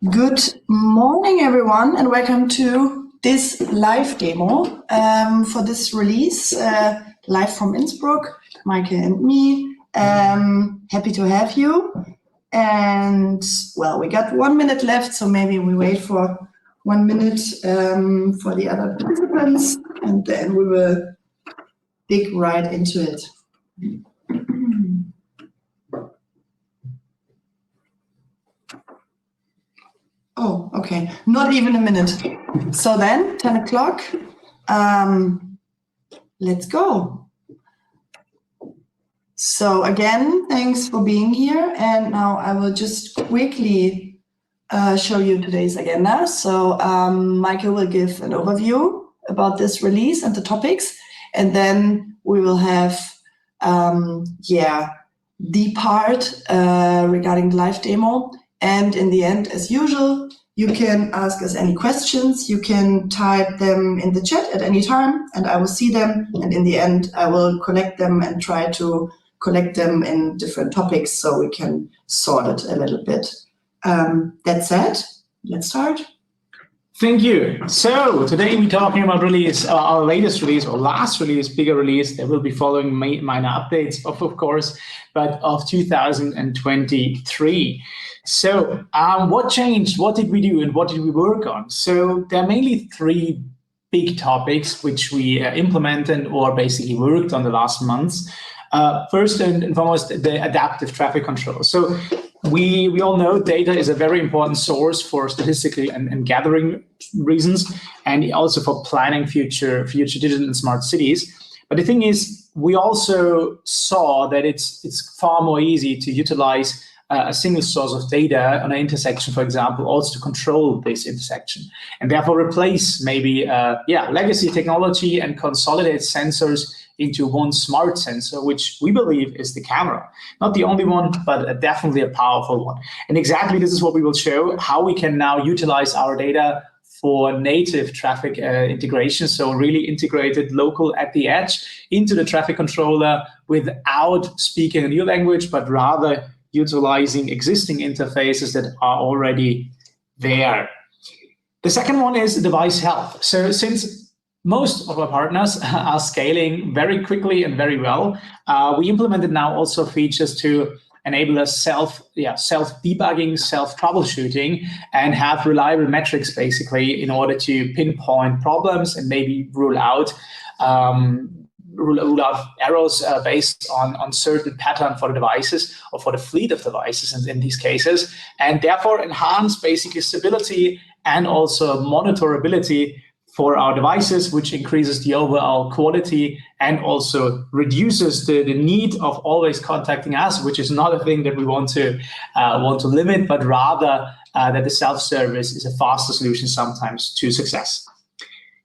Good morning, everyone, and welcome to this live demo for this release, live from Innsbruck, Michael and me. Happy to have you. And, well, we got 1 minute left, so maybe we wait for 1 minute for the other participants, and then we will dig right into it. Oh, okay, not even a minute. So then, 10 o'clock, let's go. So again, thanks for being here. And now I will just quickly show you today's agenda. So Michael will give an overview about this release and the topics. And then we will have, the part regarding the live demo. And in the end, as usual, you can ask us any questions. You can type them in the chat at any time, and I will see them. And in the end, I will collect them and try to collect them in different topics so we can sort it a little bit. That said, let's start. Thank you. So today we're talking about release, our latest release or last release, bigger release. There will be following minor updates, of course, but of 2023. So what changed? What did we do? And what did we work on? So there are mainly three big topics which we implemented or basically worked on the last months. First and foremost, the adaptive traffic control. So we all know data is a very important source for statistical and gathering reasons, and also for planning future digital and smart cities. But the thing is, we also saw that it's far more easy to utilize a single source of data on an intersection, for example, also to control this intersection, and therefore replace maybe legacy technology and consolidate sensors into one smart sensor, which we believe is the camera. Not the only one, but definitely a powerful one. And exactly this is what we will show, how we can now utilize our data for native traffic integration, so really integrated local at the edge into the traffic controller without speaking a new language, but rather utilizing existing interfaces that are already there. The second one is device health. So since most of our partners are scaling very quickly and very well, we implemented now also features to enable us self-debugging, self-troubleshooting, and have reliable metrics basically in order to pinpoint problems and maybe rule out errors based on certain pattern for the devices or for the fleet of devices in these cases, and therefore enhance basically stability and also monitorability for our devices, which increases the overall quality and also reduces the need of always contacting us, which is not a thing that we want to limit, but rather that the self-service is a faster solution sometimes to success.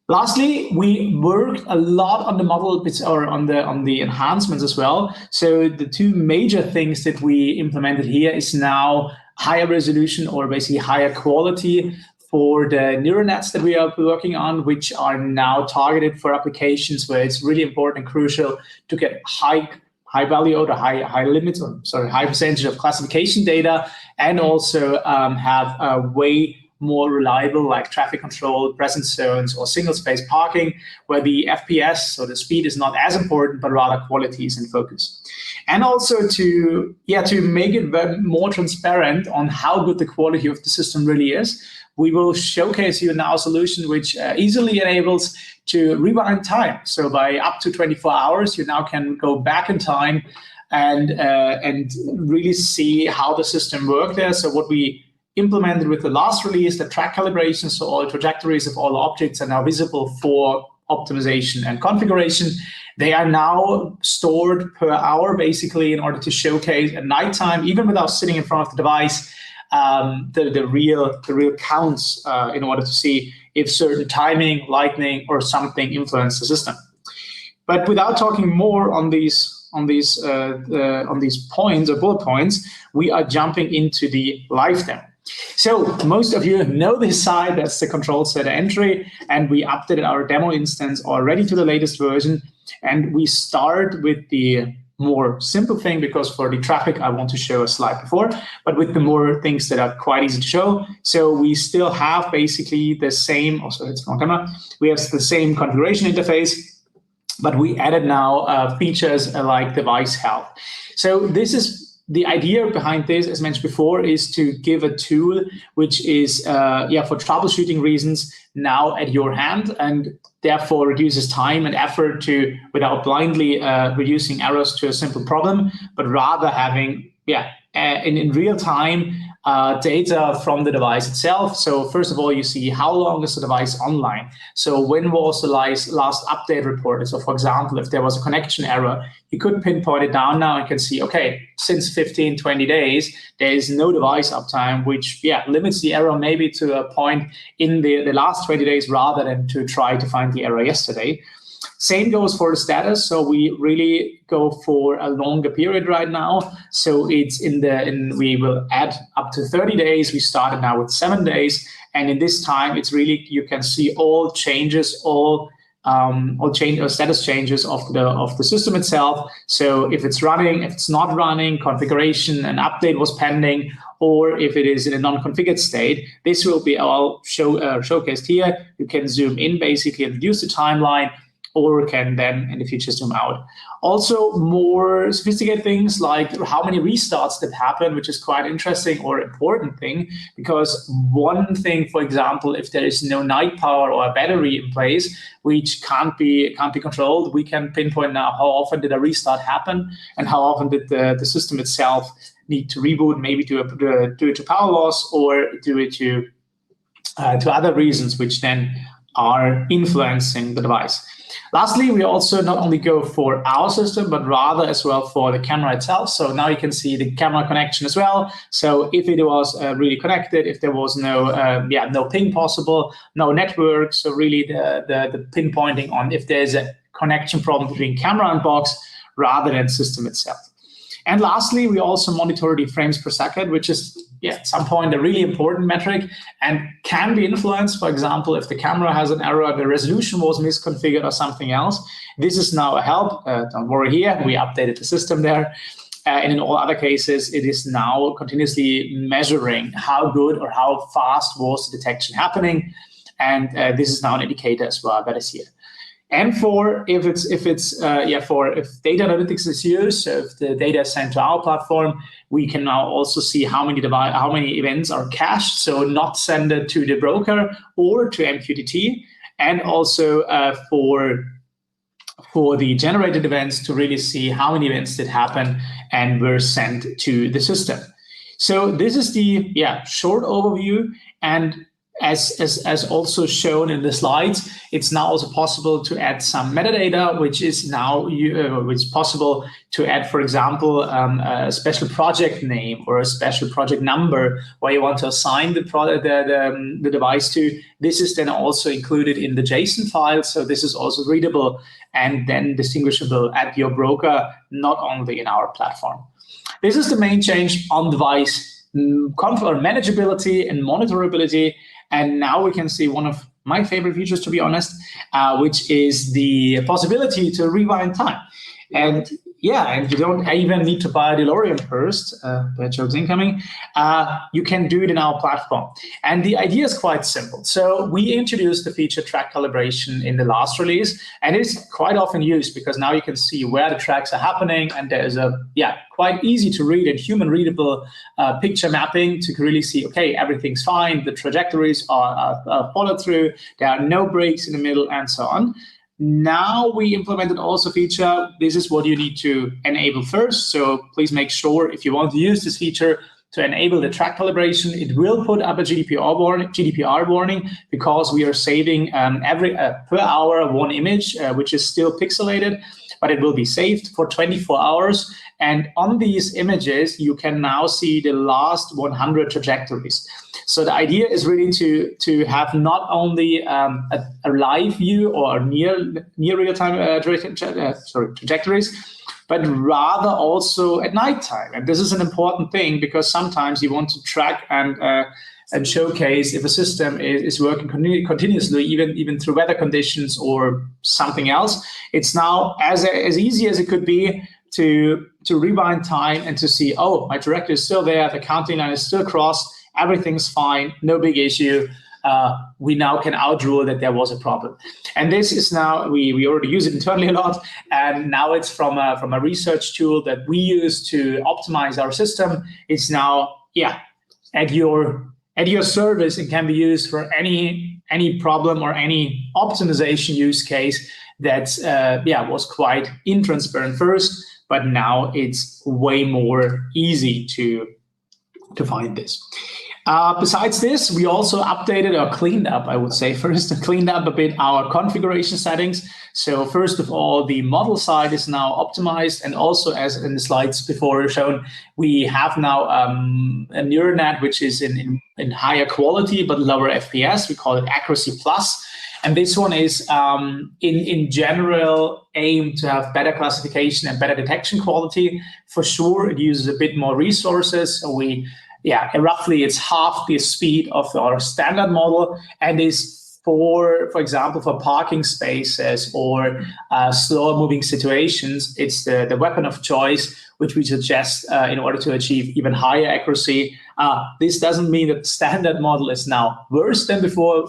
Lastly, we worked a lot on the model bits or on the enhancements as well. So the two major things that we implemented here is now higher resolution or basically higher quality for the neural nets that we are working on, which are now targeted for applications where it's really important and crucial to get high value or high limits, or sorry, high percentage of classification data, and also have a way more reliable, like traffic control, presence zones, or single space parking, where the FPS, so the speed, is not as important, but rather quality is in focus. And also to make it more transparent on how good the quality of the system really is, we will showcase you now a solution which easily enables to rewind time. So by up to 24 hours, you now can go back in time and really see how the system worked there. So what we implemented with the last release, the track calibration, so all trajectories of all objects are now visible for optimization and configuration. They are now stored per hour, basically, in order to showcase at nighttime, even without sitting in front of the device, the real counts in order to see if certain timing, lightning, or something influence the system. But without talking more on these points or bullet points, we are jumping into the live demo. So most of you know this side, that's the control center entry, and we updated our demo instance already to the latest version. And we start with the more simple thing, because for the traffic, I want to show a slide before, but with the more things that are quite easy to show. So we still have basically the same, also it's on camera, we have the same configuration interface, but we added now features like device health. So this is the idea behind this, as mentioned before, is to give a tool which is, for troubleshooting reasons now at your hand, and therefore reduces time and effort to, without blindly reducing errors to a simple problem, but rather having, in real time, data from the device itself. So first of all, you see how long is the device online. So when was the last update reported? So for example, if there was a connection error, you could pinpoint it down now and can see, okay, since 15, 20 days, there is no device uptime, which limits the error maybe to a point in the last 20 days rather than to try to find the error yesterday. Same goes for the status. So we really go for a longer period right now. So it's we will add up to 30 days. We started now with 7 days. And in this time, it's really, you can see all changes, all status changes of the system itself. So if it's running, if it's not running, configuration, an update was pending, or if it is in a non-configured state, this will be all showcased here. You can zoom in basically and reduce the timeline, or can then in the future zoom out. Also, more sophisticated things like how many restarts that happen, which is quite interesting or important thing, because one thing, for example, if there is no night power or a battery in place, which can't be controlled, we can pinpoint now how often did a restart happen and how often did the system itself need to reboot, maybe do it to power loss or do it to other reasons, which then are influencing the device. Lastly, we also not only go for our system, but rather as well for the camera itself. So now you can see the camera connection as well. So if it was really connected, if there was no ping possible, no network, so really the pinpointing on if there's a connection problem between camera and box rather than system itself. And lastly, we also monitor the frames per second, which is at some point a really important metric and can be influenced. For example, if the camera has an error, the resolution was misconfigured or something else. This is now a help. Don't worry here, we updated the system there. And in all other cases, it is now continuously measuring how good or how fast was the detection happening. And this is now an indicator as well that is here. And for if data analytics is used, so if the data is sent to our platform, we can now also see how many events are cached, so not send it to the broker or to MQTT, and also for the generated events to really see how many events did happen and were sent to the system. So this is the short overview. And as also shown in the slides, it's now also possible to add some metadata, which is now possible to add, for example, a special project name or a special project number where you want to assign the device to. This is then also included in the JSON file, so this is also readable and then distinguishable at your broker, not only in our platform. This is the main change on device manageability and monitorability. And now we can see one of my favorite features, to be honest, which is the possibility to rewind time. And and you don't even need to buy a DeLorean first, bad jokes incoming. You can do it in our platform. And the idea is quite simple. So we introduced the feature track calibration in the last release, and it's quite often used because now you can see where the tracks are happening, and there's a quite easy to read and human readable picture mapping to really see, okay, everything's fine, the trajectories are followed through, there are no breaks in the middle, and so on. Now we implemented also feature. This is what you need to enable first. So please make sure if you want to use this feature to enable the track calibration, it will put up a GDPR warning because we are saving per hour one image, which is still pixelated, but it will be saved for 24 hours. And on these images, you can now see the last 100 trajectories. So the idea is really to have not only a live view or near real-time trajectories, but rather also at nighttime. And this is an important thing because sometimes you want to track and showcase if a system is working continuously, even through weather conditions or something else. It's now as easy as it could be to rewind time and to see, oh, my trajectory is still there, the counting line is still crossed, everything's fine, no big issue. We now can outrule that there was a problem. And this is now, we already use it internally a lot, and now it's from a research tool that we use to optimize our system. It's now, at your service, and can be used for any problem or any optimization use case that was quite intransparent first, but now it's way more easy to find this. Besides this, we also updated or cleaned up, I would say first, cleaned up a bit our configuration settings. So first of all, the model side is now optimized, and also, as in the slides before shown, we have now a neural net which is in higher quality but lower FPS. We call it Accuracy Plus. And this one is in general aimed to have better classification and better detection quality. For sure, it uses a bit more resources. So roughly it's half the speed of our standard model, and is for example, for parking spaces or slower moving situations, it's the weapon of choice, which we suggest in order to achieve even higher accuracy. This doesn't mean that the standard model is now worse than before,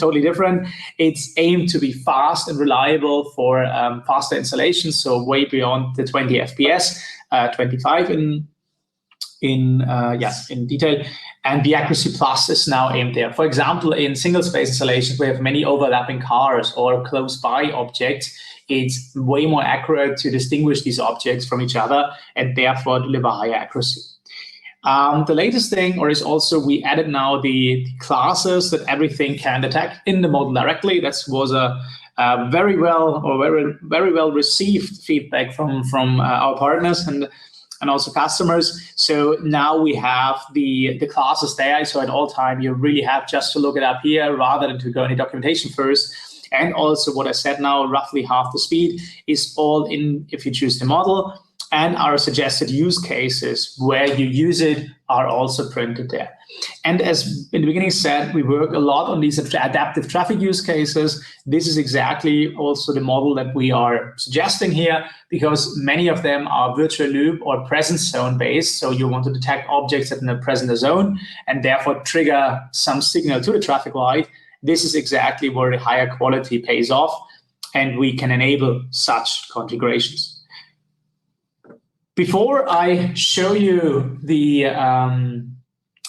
totally different. It's aimed to be fast and reliable for faster installations, so way beyond the 20 FPS, 25 in detail, and the Accuracy Plus is now aimed there. For example, in single space installations, we have many overlapping cars or close by objects. It's way more accurate to distinguish these objects from each other and therefore deliver higher accuracy. The latest thing, is also we added now the classes that everything can detect in the model directly. That was a very well received feedback from our partners and also customers. So now we have the classes there. So at all time, you really have just to look it up here rather than to go into documentation first. And also what I said now, roughly half the speed is all in if you choose the model. And our suggested use cases where you use it are also printed there. And as in the beginning said, we work a lot on these adaptive traffic use cases. This is exactly also the model that we are suggesting here, because many of them are virtual loop or presence zone based. So you want to detect objects in a present zone and therefore trigger some signal to the traffic light. This is exactly where the higher quality pays off, and we can enable such configurations. Before I show you the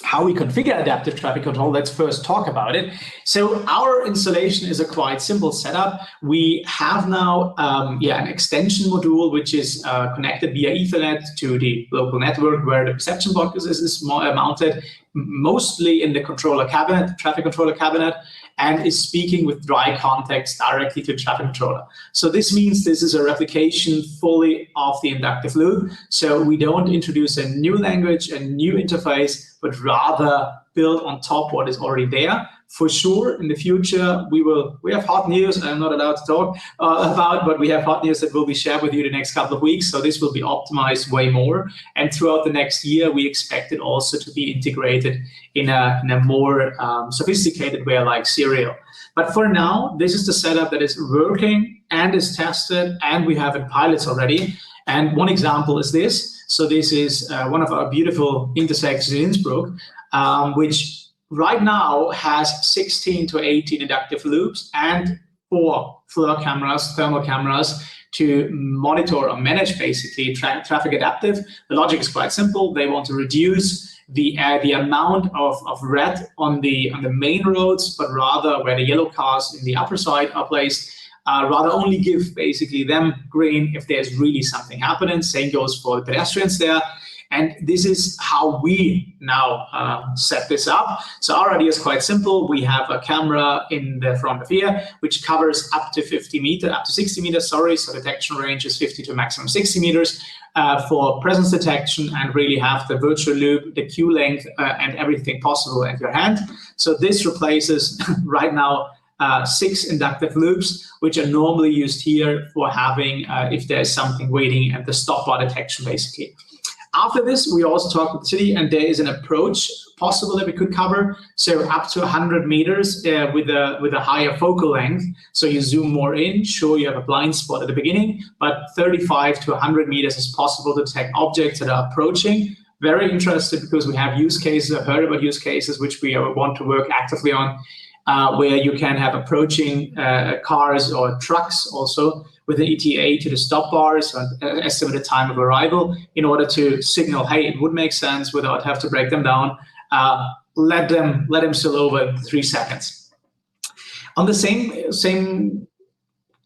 how we configure adaptive traffic control, let's first talk about it. So our installation is a quite simple setup. We have now an extension module which is connected via Ethernet to the local network where the perception box is mounted, mostly in the controller cabinet, the traffic controller cabinet, and is speaking with dry context directly to the traffic controller. So this means this is a replication fully of the inductive loop. So we don't introduce a new language, a new interface, but rather build on top what is already there. For sure, in the future, we have hot news I'm not allowed to talk about, but we have hot news that will be shared with you the next couple of weeks. So this will be optimized way more. And throughout the next year, we expect it also to be integrated in a more sophisticated way like serial. But for now, this is the setup that is working and is tested, and we have in pilots already. And one example is this. So this is one of our beautiful intersections in Innsbruck, which right now has 16 to 18 inductive loops and 4 floor cameras, thermal cameras, to monitor or manage basically traffic adaptive. The logic is quite simple. They want to reduce the amount of red on the main roads, but rather where the yellow cars in the upper side are placed, rather only give basically them green if there's really something happening. Same goes for the pedestrians there. And this is how we now set this up. So our idea is quite simple. We have a camera in the front of here, which covers up to 60 meters, sorry. So detection range is 50 to maximum 60 meters for presence detection, and really have the virtual loop, the queue length, and everything possible at your hand. So this replaces right now 6 inductive loops, which are normally used here for having if there is something waiting at the stop bar detection, basically. After this, we also talked with the city, and there is an approach possible that we could cover. So up to 100 meters with a higher focal length. So you zoom more in, sure, you have a blind spot at the beginning, but 35 to 100 meters is possible to detect objects that are approaching. Very interested because we have use cases, I've heard about use cases which we want to work actively on, where you can have approaching cars or trucks also with an ETA to the stop bars and estimate the time of arrival in order to signal, hey, it would make sense without have to break them down. Let them still over 3 seconds. On the same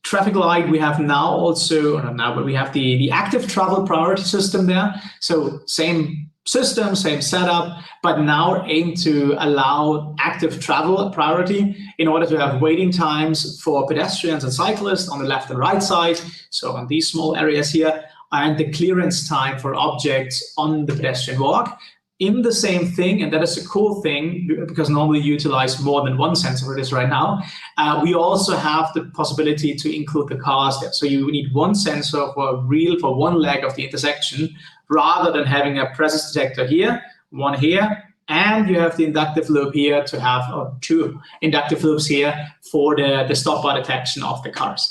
traffic light, we have now also, or not now, but we have the active travel priority system there. So same system, same setup, but now aim to allow active travel priority in order to have waiting times for pedestrians and cyclists on the left and right side. So on these small areas here, and the clearance time for objects on the pedestrian walk. In the same thing, and that is a cool thing because normally you utilize more than one sensor for this right now. We also have the possibility to include the cars there. So you need one sensor for one leg of the intersection, rather than having a presence detector here, one here, and you have the inductive loop here to have two inductive loops here for the stop bar detection of the cars.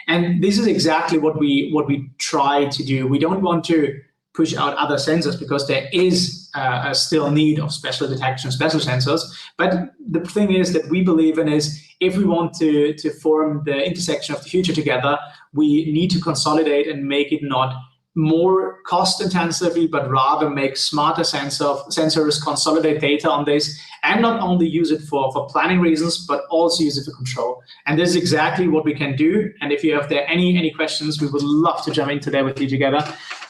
And this is exactly what we try to do. We don't want to push out other sensors because there is a still need of special detection, special sensors. But the thing is that we believe in is if we want to form the intersection of the future together, we need to consolidate and make it not more cost intensively, but rather make smarter sensors, consolidate data on this, and not only use it for planning reasons, but also use it for control. And this is exactly what we can do. And if you have there any questions, we would love to jump into there with you together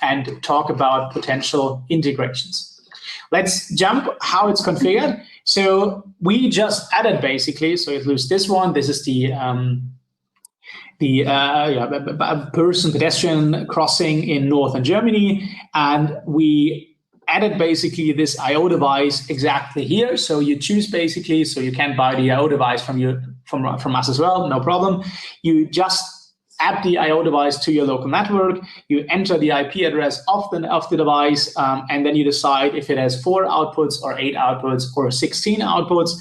and talk about potential integrations. Let's jump how it's configured. So we just added basically, so you lose this one. This is the pedestrian crossing in northern Germany, and we added basically this I/O device exactly here. So you choose basically, so you can buy the I/O device from us as well, no problem. You just add the I/O device to your local network. You enter the IP address of the device, and then you decide if it has 4 outputs or 8 outputs or 16 outputs.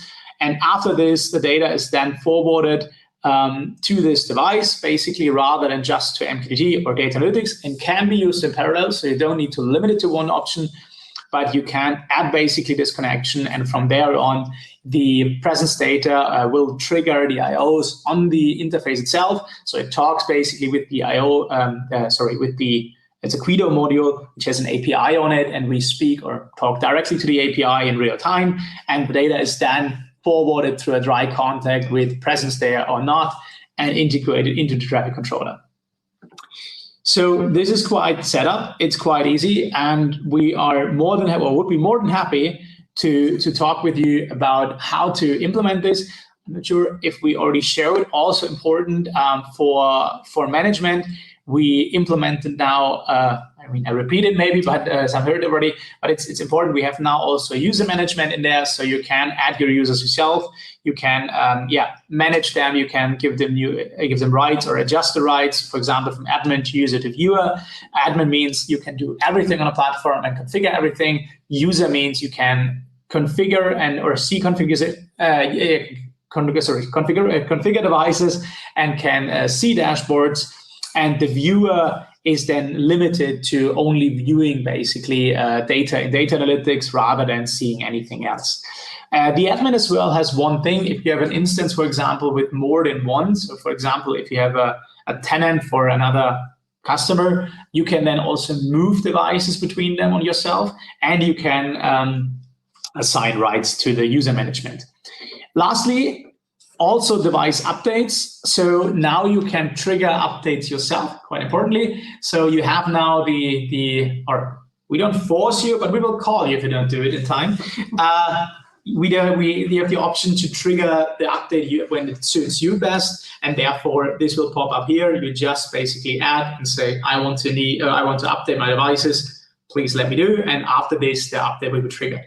And after this, the data is then forwarded to this device, basically, rather than just to MQTT or data analytics, and can be used in parallel. So you don't need to limit it to one option, but you can add basically this connection. And from there on, the presence data will trigger the IOs on the interface itself. So it talks basically with the IO, it's a Quido module, which has an API on it, and we speak or talk directly to the API in real time. And the data is then forwarded through a dry contact with presence there or not, and integrated into the traffic controller. So this is quite set up. It's quite easy, and we are more than happy, or would be more than happy to talk with you about how to implement this. I'm not sure if we already showed. Also important for management. We implemented now, I repeat it maybe, but as I've heard already, but it's important. We have now also user management in there, so you can add your users yourself. You can, manage them. You can give them rights or adjust the rights. For example, from admin to user to viewer. Admin means you can do everything on a platform and configure everything. User means you can configure configure devices and can see dashboards. And the viewer is then limited to only viewing basically data in data analytics rather than seeing anything else. The admin as well has one thing. If you have an instance, for example, with more than one, so for example, if you have a tenant for another customer, you can then also move devices between them on yourself, and you can assign rights to the user management. Lastly, also device updates. So now you can trigger updates yourself, quite importantly. So you have now or we don't force you, but we will call you if you don't do it in time. We have the option to trigger the update when it suits you best, and therefore this will pop up here. You just basically add and say, I want to update my devices. Please let me do. And after this, the update will be triggered.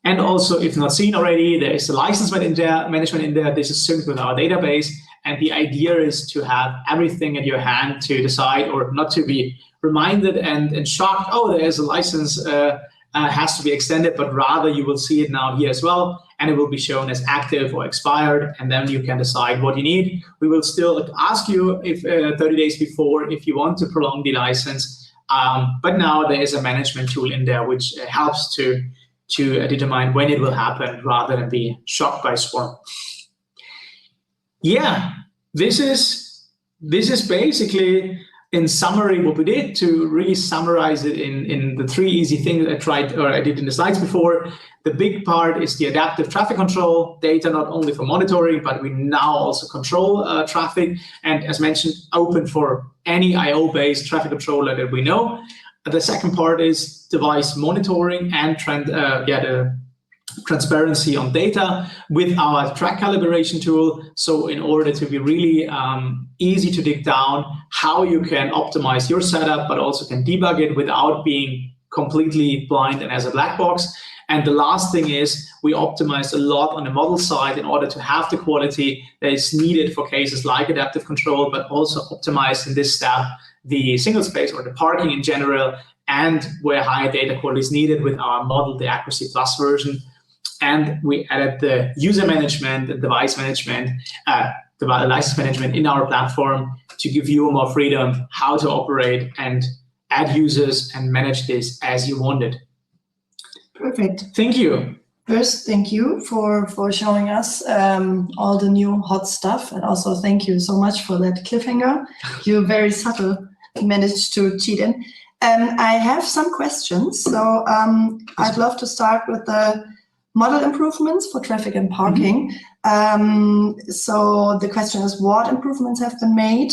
And also, if not seen already, there is a license management in there. This is synced with our database. And the idea is to have everything in your hand to decide, or not to be reminded and shocked, oh, there's a license has to be extended, but rather you will see it now here as well, and it will be shown as active or expired, and then you can decide what you need. We will still ask you if 30 days before if you want to prolong the license, but now there is a management tool in there which helps to determine when it will happen rather than be shocked by storm. Yeah, this is basically in summary what we did. To really summarize it in the 3 easy things I did in the slides before. The big part is the adaptive traffic control, data not only for monitoring, but we now also control traffic, and as mentioned, open for any IO-based traffic controller that we know. The second part is device monitoring and the transparency on data with our track calibration tool. So in order to be really easy to dig down how you can optimize your setup, but also can debug it without being completely blind and as a black box. And the last thing is we optimized a lot on the model side in order to have the quality that is needed for cases like adaptive control, but also optimized in this step the single space or the parking in general, and where higher data quality is needed with our model, the Accuracy Plus version. And we added the user management and device management, the license management in our platform to give you more freedom how to operate and add users and manage this as you want it. Perfect. Thank you. First, thank you for showing us all the new hot stuff, and also thank you so much for that cliffhanger. You very subtle managed to cheat in. I have some questions, so I'd love to start with the model improvements for traffic and parking. So the question is, what improvements have been made,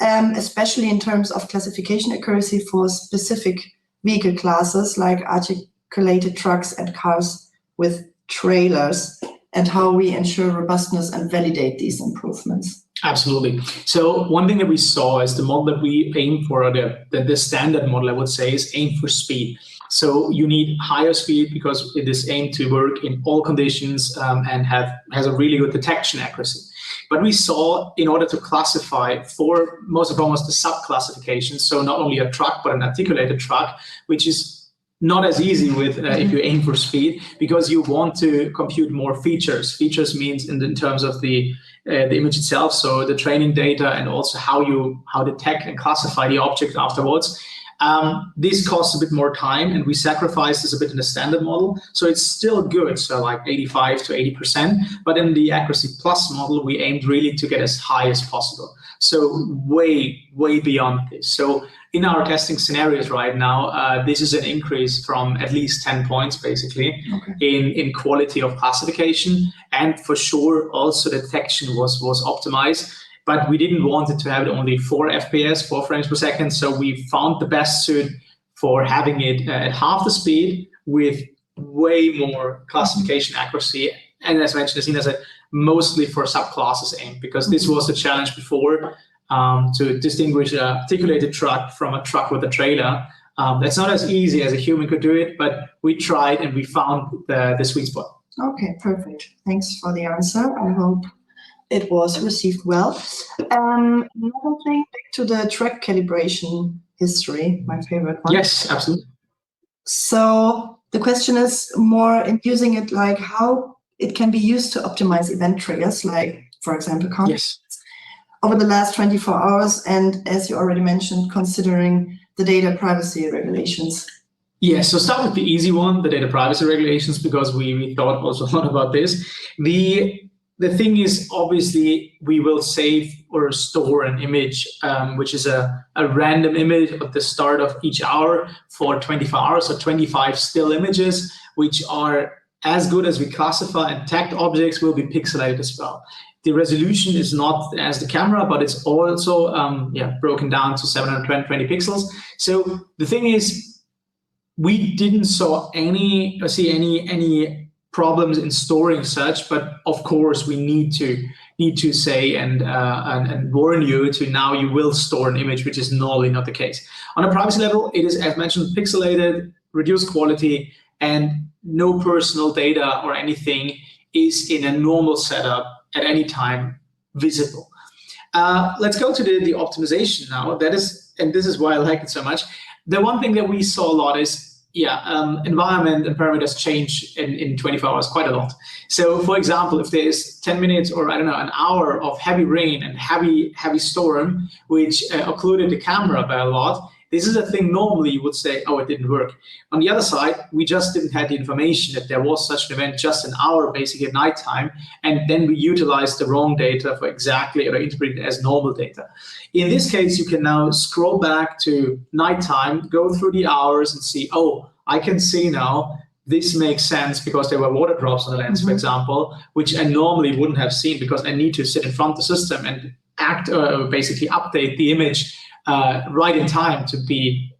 especially in terms of classification accuracy for specific vehicle classes like articulated trucks and cars with trailers, and how we ensure robustness and validate these improvements? Absolutely. So one thing that we saw is the model that we aim for, the standard model, I would say, is aim for speed. So you need higher speed because it is aimed to work in all conditions and has a really good detection accuracy. But we saw, in order to classify for most of almost the sub-classifications, so not only a truck, but an articulated truck, which is not as easy with if you aim for speed, because you want to compute more features. Features means in terms of the image itself, so the training data and also how detect and classify the object afterwards. This costs a bit more time, and we sacrifice this a bit in the standard model. So it's still good, so like 85 to 80%. But in the Accuracy Plus model, we aimed really to get as high as possible. So way, way beyond this. So in our testing scenarios right now, this is an increase from at least 10 points, basically, in quality of classification. And for sure, also detection was optimized. But we didn't want it to have only 4 FPS, 4 frames per second. So we found the best suit for having it at half the speed with way more classification accuracy. And as mentioned, as Ina said, mostly for subclasses aimed, because this was the challenge before, to distinguish an articulated truck from a truck with a trailer. That's not as easy as a human could do it, but we tried and we found the sweet spot. Okay, perfect. Thanks for the answer. I hope it was received well. Another thing, back to the track calibration history, my favorite one. Yes, absolutely. So the question is more in using it, like how it can be used to optimize event triggers, like, for example, context over the last 24 hours. And as you already mentioned, considering the data privacy regulations. Yeah, so start with the easy one, the data privacy regulations, because we thought also a lot about this. The thing is, obviously, we will save or store an image, which is a random image at the start of each hour for 24 hours, so 25 still images, which are as good as we classify, and tagged objects will be pixelated as well. The resolution is not as the camera, but it's also broken down to 720 pixels. So the thing is, we didn't see any problems in storing such, but of course we need to say and warn you to now you will store an image, which is normally not the case. On a privacy level, it is, as mentioned, pixelated, reduced quality, and no personal data or anything is in a normal setup at any time visible. Let's go to the optimization now. That is and this is why I like it so much, the one thing that we saw a lot is, environment and parameters change in 24 hours quite a lot. So for example, if there's 10 minutes or I don't know, an hour of heavy rain and heavy storm, which occluded the camera by a lot, this is a thing normally you would say, oh, it didn't work. On the other side, we just didn't have the information that there was such an event just an hour basically at nighttime, and then we utilized the wrong data for exactly, or interpreted it as normal data. In this case, you can now scroll back to nighttime, go through the hours and see, oh, I can see now this makes sense because there were water drops on the lens, for example, which I normally wouldn't have seen because I need to sit in front of the system and basically update the image right in time to be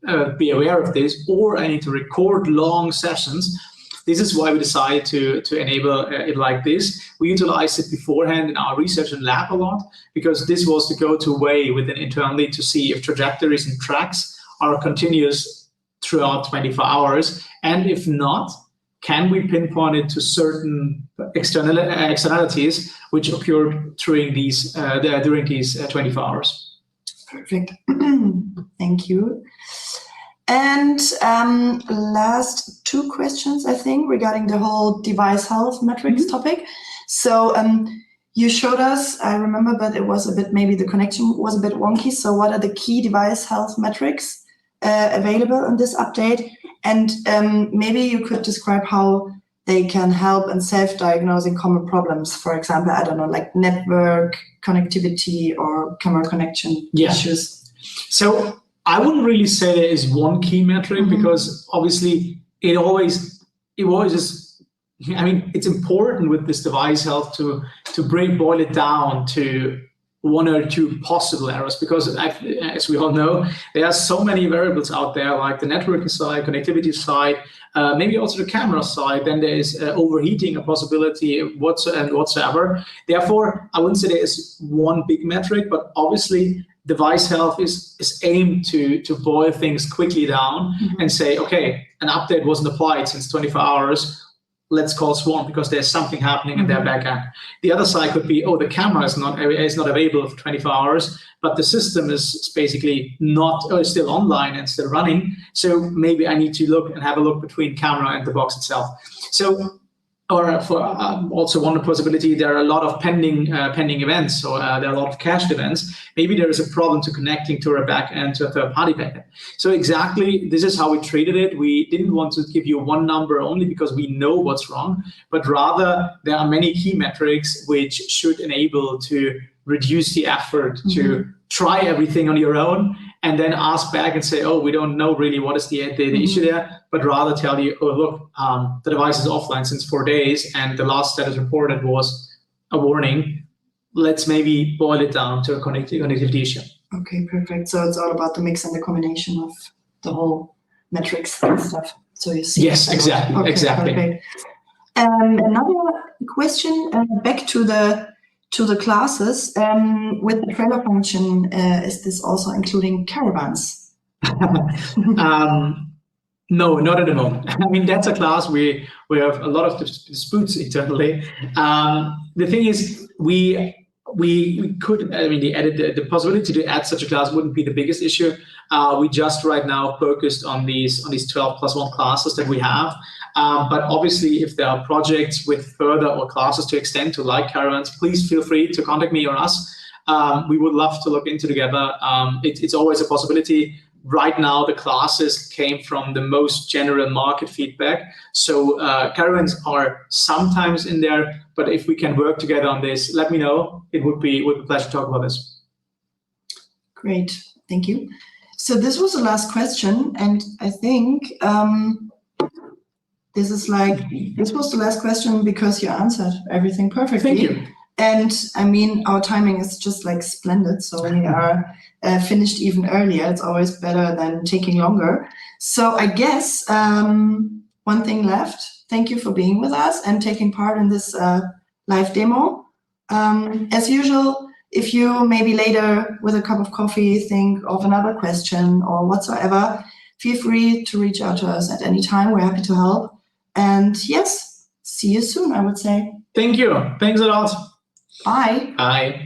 aware of this, or I need to record long sessions. This is why we decided to enable it like this. We utilized it beforehand in our research and lab a lot, because this was the go-to way within internally to see if trajectories and tracks are continuous throughout 24 hours, and if not, can we pinpoint it to certain externalities which occurred during these 24 hours. Perfect. Thank you. And last two questions, I think, regarding the whole device health metrics topic. So you showed us, I remember, but it was a bit, maybe the connection was a bit wonky. So what are the key device health metrics available in this update? And maybe you could describe how they can help in self-diagnosing common problems. For example, I don't know, like network connectivity or camera connection issues. So I wouldn't really say there is one key metric, because obviously it always is. I mean, it's important with this device health to boil it down to one or two possible errors, because as we all know, there are so many variables out there, like the networking side, connectivity side, maybe also the camera side. Then there is overheating, a possibility whatsoever. Therefore, I wouldn't say there is one big metric, but obviously device health is aimed to boil things quickly down and say, okay, an update wasn't applied since 24 hours. Let's call Swarm because there's something happening in their backend. The other side could be, oh, the camera is not available for 24 hours, but the system is basically still online and still running. So maybe I need to look and have a look between camera and the box itself. So, or for also one possibility, there are a lot of pending events, or there are a lot of cached events. Maybe there is a problem to connecting to a backend, to a third-party backend. So exactly, this is how we treated it. We didn't want to give you one number only because we know what's wrong, but rather there are many key metrics which should enable to reduce the effort to try everything on your own and then ask back and say, oh, we don't know really what is the issue there, but rather tell you, oh, look, the device is offline since 4 days and the last status reported was a warning. Let's maybe boil it down to a connectivity issue. Okay, perfect. So it's all about the mix and the combination of the whole metrics and stuff. So you see. Yes, exactly. Okay, exactly. Perfect. Another question, back to the classes, with the trailer function, is this also including caravans? No, not at the moment. I mean, that's a class we have a lot of disputes internally. The thing is, we could, I mean, the possibility to add such a class wouldn't be the biggest issue. We just right now focused on these 12+1 classes that we have. But obviously, if there are projects with further or classes to extend to like caravans, please feel free to contact me or us. We would love to look into together. It's always a possibility. Right now, the classes came from the most general market feedback. So caravans are sometimes in there, but if we can work together on this, let me know. It would be a pleasure to talk about this. Great, thank you. So this was the last question, and I think this was the last question because you answered everything perfectly. Thank you. And I mean, our timing is just like splendid. So we are finished even earlier. It's always better than taking longer. So I guess one thing left. Thank you for being with us and taking part in this live demo. As usual, if you maybe later with a cup of coffee think of another question or whatsoever, feel free to reach out to us at any time. We're happy to help. And yes, see you soon, I would say. Thank you. Thanks a lot. Bye. Bye.